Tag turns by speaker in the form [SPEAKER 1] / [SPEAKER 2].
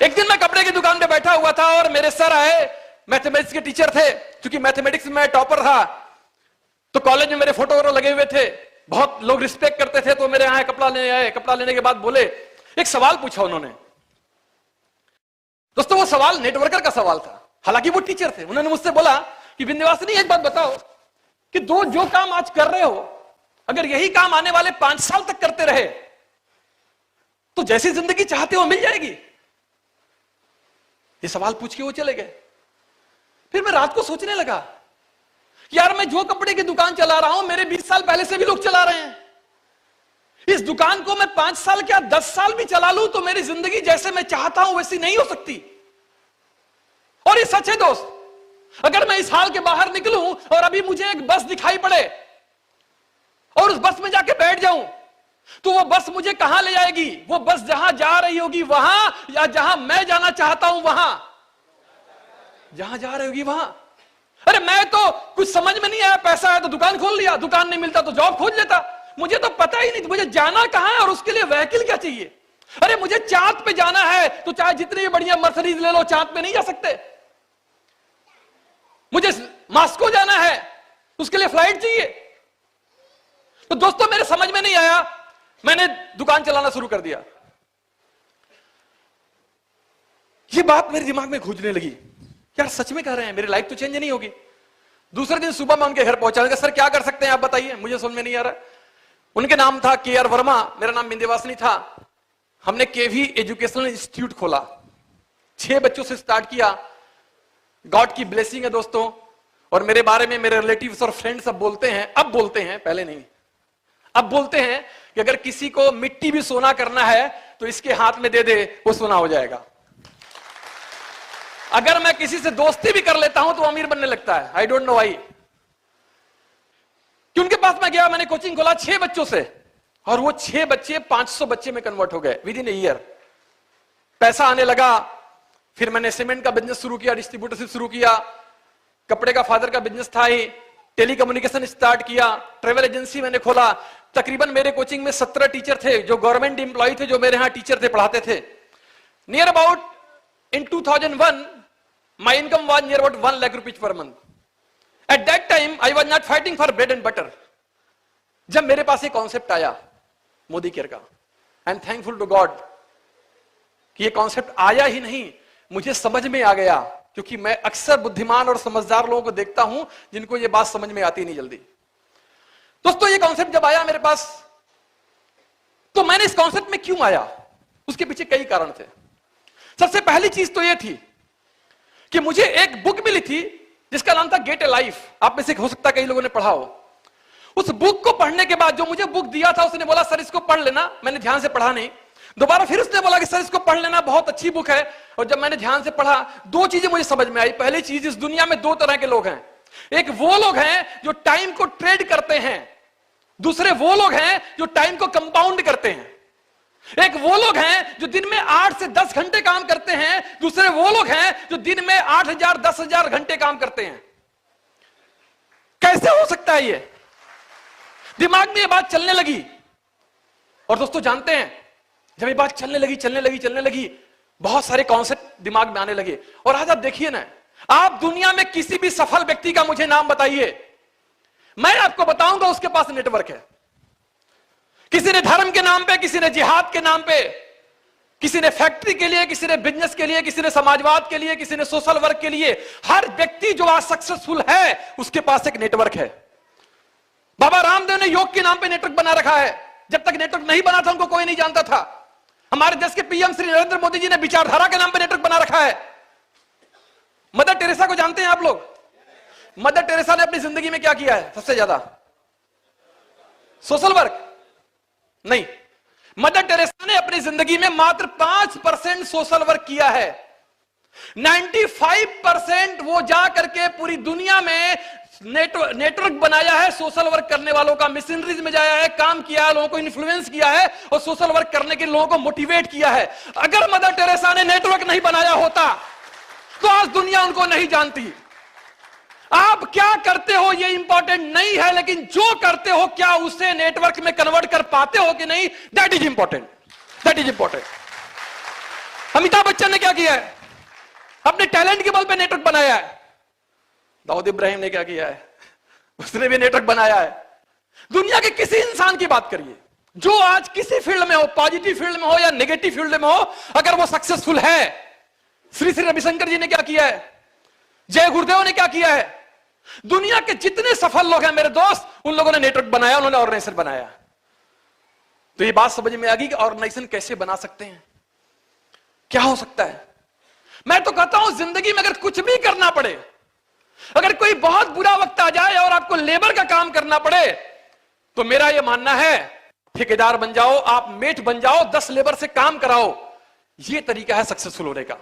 [SPEAKER 1] एक दिन मैं कपड़े की दुकान पे बैठा हुआ था और मेरे सर आए, मैथमेटिक्स के टीचर थे, क्योंकि मैथमेटिक्स में टॉपर था तो कॉलेज में मेरे फोटो लगे हुए थे, बहुत लोग रिस्पेक्ट करते थे, तो मेरे यहां कपड़ा लेने आए। कपड़ा लेने के बाद बोले, एक सवाल पूछा उन्होंने। दोस्तों वो सवाल नेटवर्कर का सवाल था, हालांकि वो टीचर थे। उन्होंने मुझसे बोला कि विंध्यवासिनी एक बात बताओ कि जो काम आज कर रहे हो, अगर यही काम आने वाले 5 साल तक करते रहे तो जैसी जिंदगी चाहते हो मिल जाएगी। ये सवाल पूछ के वो चले गए। फिर मैं रात को सोचने लगा, यार मैं जो कपड़े की दुकान चला रहा हूं मेरे 20 साल पहले से भी लोग चला रहे हैं। इस दुकान को मैं 5 साल क्या 10 साल भी चला लूं तो मेरी जिंदगी जैसे मैं चाहता हूं वैसी नहीं हो सकती। और ये सच है दोस्त, अगर मैं इस हाल के बाहर निकलूं और अभी मुझे एक बस दिखाई पड़े और उस बस में जाके बैठ जाऊं तो वो बस मुझे कहां ले जाएगी? वो बस जहां जा रही होगी वहां, या जहां मैं जाना चाहता हूं वहां? जहां जा रही होगी वहां। अरे मैं तो कुछ समझ में नहीं आया, पैसा है तो दुकान खोल लिया, दुकान नहीं मिलता तो जॉब खोज लेता। मुझे तो पता ही नहीं मुझे जाना कहां है और उसके लिए व्हीकल क्या चाहिए। अरे मुझे चांद पे जाना है तो चाहे जितनी भी बढ़िया मर्सिडीज ले लो, चांद पे नहीं जा सकते। मुझे मॉस्को जाना है उसके लिए फ्लाइट चाहिए। तो दोस्तों मेरे समझ में नहीं आया, मैंने दुकान चलाना शुरू कर दिया। ये बात मेरे दिमाग में गूंजने लगी, यार सच में कह रहे हैं, मेरी लाइफ तो चेंज नहीं होगी। दूसरे दिन सुबह मैं उनके घर पहुंचा, सर क्या कर सकते हैं आप बताइए, मुझे समझ में नहीं आ रहा। उनके नाम था के.आर. वर्मा, मेरा नाम विंध्यवासिनी था। हमने केवी एजुकेशनल इंस्टीट्यूट खोला, 6 बच्चों से स्टार्ट किया। गॉड की ब्लेसिंग है दोस्तों। और मेरे बारे में मेरे रिलेटिव्स और फ्रेंड्स अब बोलते हैं, पहले नहीं, अब बोलते हैं कि अगर किसी को मिट्टी भी सोना करना है तो इसके हाथ में दे दे, वो सोना हो जाएगा। अगर मैं किसी से दोस्ती भी कर लेता हूं तो अमीर बनने लगता है। I don't know why. कि उनके पास मैं गया, मैंने कोचिंग खोला 6 बच्चों से, और वो 6 बच्चे 500 बच्चे में कन्वर्ट हो गए विद इन ए ईयर। पैसा आने लगा। फिर मैंने सीमेंट का बिजनेस शुरू किया, डिस्ट्रीब्यूटरशिप शुरू किया, कपड़े का फादर का बिजनेस था ही, टेलीकम्युनिकेशन स्टार्ट किया, ट्रेवल एजेंसी मैंने खोला। तकरीबन मेरे कोचिंग में 17 टीचर थे जो गवर्नमेंट एम्प्लॉय थे, जो मेरे यहां टीचर थे, पढ़ाते थे। Near about in 2001 my income was near about 1 lakh rupees per month. At that time I was not fighting for bread and butter. जब मेरे पास एक कॉन्सेप्ट आया मोदी केयर का, I am thankful to God कि ये कॉन्सेप्ट आया ही नहीं, मुझे समझ में आ गया। क्योंकि मैं अक्सर बुद्धिमान और समझदार लोगों को देखता हूं जिनको ये बात समझ में आती नहीं जल्दी। दोस्तों ये कॉन्सेप्ट जब आया मेरे पास, तो मैंने इस कॉन्सेप्ट में क्यों आया, उसके पीछे कई कारण थे। सबसे पहली चीज तो ये थी कि मुझे एक बुक मिली थी जिसका नाम था गेट ए लाइफ। आप में से हो सकता है कई लोगों ने पढ़ा हो। उस बुक को पढ़ने के बाद जो मुझे बुक दिया था उसने बोला सर इसको पढ़ लेना। मैंने ध्यान से पढ़ा नहीं। दोबारा फिर उसने बोला कि सर इसको पढ़ लेना, बहुत अच्छी बुक है। और जब मैंने ध्यान से पढ़ा, 2 चीजें मुझे समझ में आई। पहली चीज, इस दुनिया में 2 तरह के लोग हैं। एक वो लोग हैं जो टाइम को ट्रेड करते हैं, दूसरे वो लोग हैं जो टाइम को कंपाउंड करते हैं। एक वो लोग हैं जो दिन में 8 से 10 घंटे काम करते हैं, दूसरे वो लोग हैं जो दिन में 8000 10,000 घंटे काम करते हैं। कैसे हो सकता है ये? दिमाग में ये बात चलने लगी। और दोस्तों जानते हैं, जब ये बात चलने लगी, बहुत सारे कॉन्सेप्ट दिमाग में आने लगे। और आज आप देखिए ना, आप दुनिया में किसी भी सफल व्यक्ति का मुझे नाम बताइए, मैं आपको बताऊंगा उसके पास नेटवर्क है। किसी ने धर्म के नाम पे, किसी ने जिहाद के नाम पे, किसी ने फैक्ट्री के लिए, किसी ने बिजनेस के लिए, किसी ने समाजवाद के लिए, किसी ने सोशल वर्क के लिए। हर व्यक्ति जो आज सक्सेसफुल है उसके पास एक नेटवर्क है। बाबा रामदेव ने योग के नाम पे नेटवर्क बना रखा है। जब तक नेटवर्क नहीं बना था उनको कोई नहीं जानता था। हमारे देश के पीएम श्री नरेंद्र मोदी जी ने विचारधारा के नाम पे नेटवर्क बना रखा है। मदर टेरेसा को जानते हैं आप लोग? मदर टेरेसा ने अपनी जिंदगी में क्या किया है सबसे ज्यादा? सोशल वर्क नहीं। मदर टेरेसा ने अपनी जिंदगी में मात्र 5% सोशल वर्क किया है। 95% वो जा करके पूरी दुनिया में नेटवर्क बनाया है सोशल वर्क करने वालों का। मिशनरीज में जाया है, काम किया है, लोगों को इन्फ्लुएंस किया है और सोशल वर्क करने के लोगों को मोटिवेट किया है। अगर मदर टेरेसा ने नेटवर्क नहीं बनाया होता तो आज दुनिया उनको नहीं जानती। आप क्या करते हो ये इंपॉर्टेंट नहीं है, लेकिन जो करते हो क्या उसे नेटवर्क में कन्वर्ट कर पाते हो कि नहीं, that is important. That is important. Amitabh Bachchan ने क्या किया है? अपने टैलेंट के बल पे नेटवर्क बनाया है। दाऊद इब्राहिम ने क्या किया है? उसने भी नेटवर्क बनाया है। दुनिया के किसी इंसान की बात करिए जो आज किसी फील्ड में हो, पॉजिटिव फील्ड में हो या नेगेटिव फील्ड में हो, अगर वो सक्सेसफुल है। श्री श्री रविशंकर जी ने क्या किया है? जय गुरुदेव ने क्या किया है? दुनिया के जितने सफल लोग हैं मेरे दोस्त, उन लोगों ने नेटवर्क बनाया, उन्होंने ऑर्गेनाइजेशन बनाया। तो ये बात समझ में आ गई कि ऑर्गेनाइजेशन कैसे बना सकते हैं, क्या हो सकता है। मैं तो कहता हूं जिंदगी में अगर कुछ भी करना पड़े, अगर कोई बहुत बुरा वक्त आ जाए और आपको लेबर का काम करना पड़े, तो मेरा यह मानना है ठेकेदार बन जाओ, आप मेट बन जाओ, 10 लेबर से काम कराओ। यह तरीका है सक्सेसफुल होने का।